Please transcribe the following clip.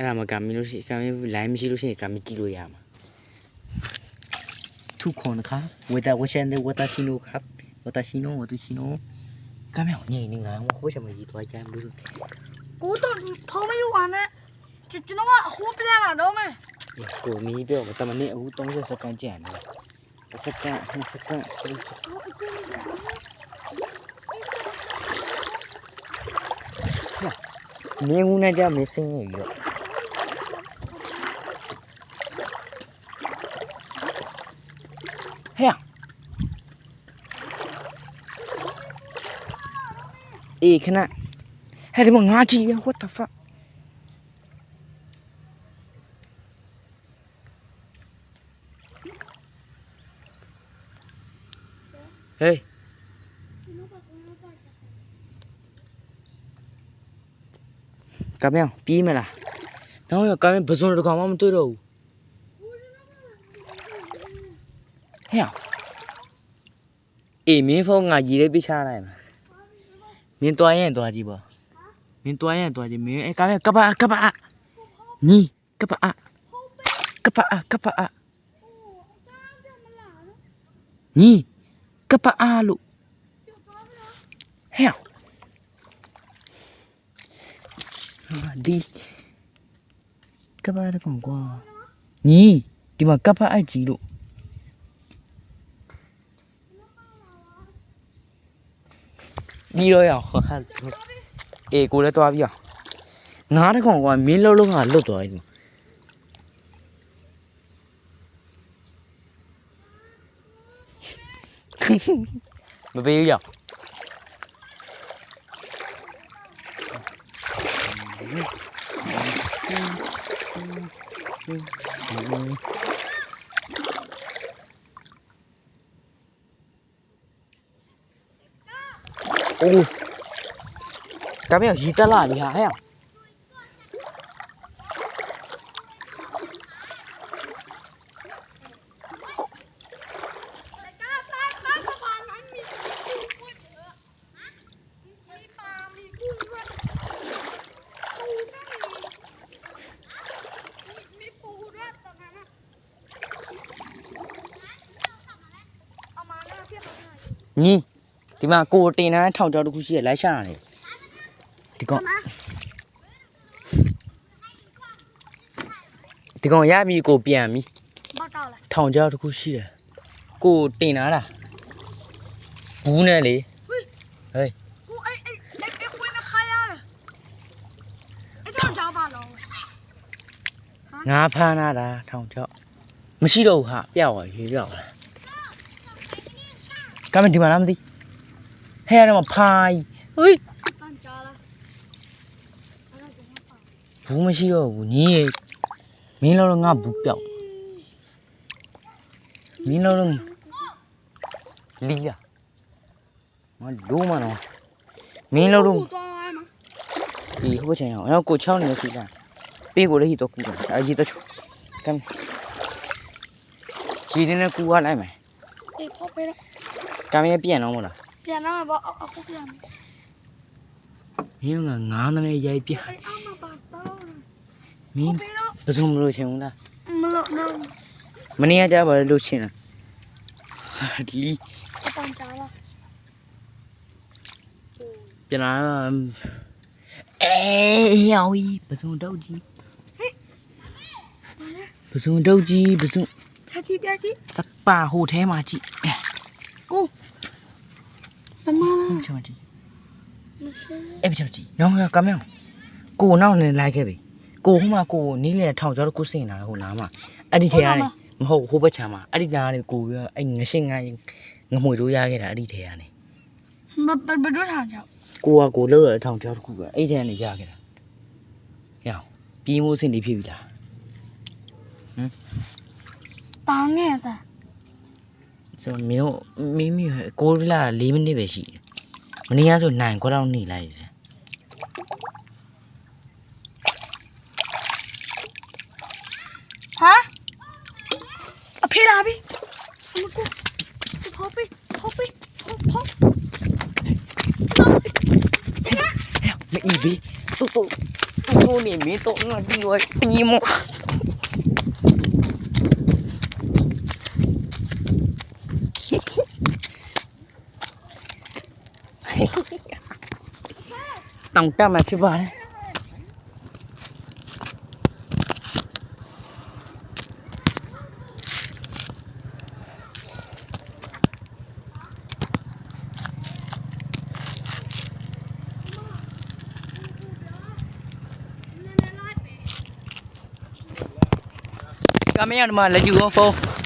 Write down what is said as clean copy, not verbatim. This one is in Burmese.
အဲ့ဒါမှကမင်းလို့ရှိကမင်းလိုင်းမရှိလို့ရှိရင်ကမင်းကြည့်လို့ရမှာทุกคนครับเวลาว่าฉันได้ว่าตาชิโนะครับว่าตาชิโนว่าตูชิโนก็ไม่เอาเนี่ยนี่ไงว่าเขาจะมายีตัวใจมันรู้สึกกูต้องท้องไม่อยู่อ่ะนะจะน้องว่าคู่ไปแล้วหรอไหมกูมีเปล่าแต่มันเนี่ยกูต้องจะสแกนแจนเลยสแกนเนี่ยกูน่าจะไม่ซิงอยู่เฮ้ยอีกขนาดเฮ้ยเดี๋ยวมึงงาจีอ่ะ what the fuck เฮ้ยกำยังปีไหมล่ะน้องอยากกำยังผสมตัวมันตัวเราเฮ้ยมีพวกงาจีได้พิชาอะไรมั้ยมีตัวยังตัวจีบ่มีตัวยังตัวจีมีไอ้กำยังกะปะนี่กะปะนี่กะปะลูกเฮ้ยดีกะปะได้ก่อนกว่านี่ဒီမှာကပ်ပတ်အိုက်ကြီးလို့ပြီးတော့ရအောင်အေးကိုလည်းသွားပြီးအောင်ငါးတကောင်ကမင်းလုံးလုံးကလွတ်သွားပြီမပေးဘူးရโอ้กำยังยีตะล่ะนี่ฮะเฮ้ยนี่ဒီမှာကိုတင်ထားထောင်ကြောက်တစ်ခုရှိရလိုက်ရှာရတယ်ဒီကောင်ရပြီကိုပြန်ပြီဘာတောက်လဲထောင်ကြောက်တစ်ခုရှိတယ်ကိုတင်ထားတာဘူးနဲ့လေဟေးกูไอ้คุยนะใครอ่ะไอ้ထောင်ကြောက်ပါလုံးငါဖမ်းလာတာထောင်ကြောက်မရှိတော့ဘူးဟာပြောက်သွားပြီပြောက်လာကမ်းမဒီမှာလားမသိဟဲ့အဲ့မှာဖားဟိုးတန်ကြာလားဘူးမရှိတော့ဘူးညီးမင်းလုံးငါဘူးပြောက်မင်းလုံးလီးရငါလုံးမနော်မင်းလုံးဒီဟိုချင်အောင်အဲ့ကိုချောင်းနေစီလားပေးကိုလည်းဟိတော့ကူတယ်အကြီးတော့ကမ်းကြီးနေကူရလိုက်မယ်အေးဖောက်ပေးတော့ကမ်းရပြန်တော့မလားပြန်တော့ဗောအခုပြန်မင်းကငါးနဲ့ရိုက်ပြအဲ့အမပါတော့မင်းဘယ်သူမလို့ချင်ဘူးလားမလို့တော့မနေ့ကကြပါလို့ချင်တာဒီတန်ကြာလားပြန်လာအေးရောင်ကြီးပစုံတုတ်ကြီးပစုံတုတ်ကြီးပစုံပြကြီးစပါဟိုထဲမှာကြည့်ကိုသမားချမကြည့်အဲ့ပြကြည့်နော်ကမ်းမကိုနောက်နေလိုက်ခဲ့ပြီကိုဟိုမှာကိုနီးလေထောင်ကျော်ကိုစင်လာဟိုနားမှာအဲ့ဒီထဲကနေမဟုတ်ဟိုဘက်ချမ်းမှာအဲ့ဒီနားကနေကိုပြီးအဲ့ငရှင်းငါငမွေတို့ရခဲ့တာအဲ့ဒီထဲကနေဘယ်တော့ထောင်ကျော်ကိုလှုပ်ရထောင်ကျော်တစ်ခုပဲအဲ့ထဲကနေရခဲ့တာဟဲ့ပြီးမိုးစင်နေဖြစ်ပြီလားတာငဲ့တာဆိုမင်းတို့မိကိုလာ4မိနစ်ပဲရှိတယ်မနေ့ကဆို9ခွက်တော့နေလိုက်တယ်ဟာအဖေလာပြီအမကိုဖောက်ပေးမအီဘေးတူ နေမင်းတော့ငါဒီလိုညီမတောင်တက်မှာဖြစ်ပါတယ်ကမင်းရမှာလက်ယူဖုန်း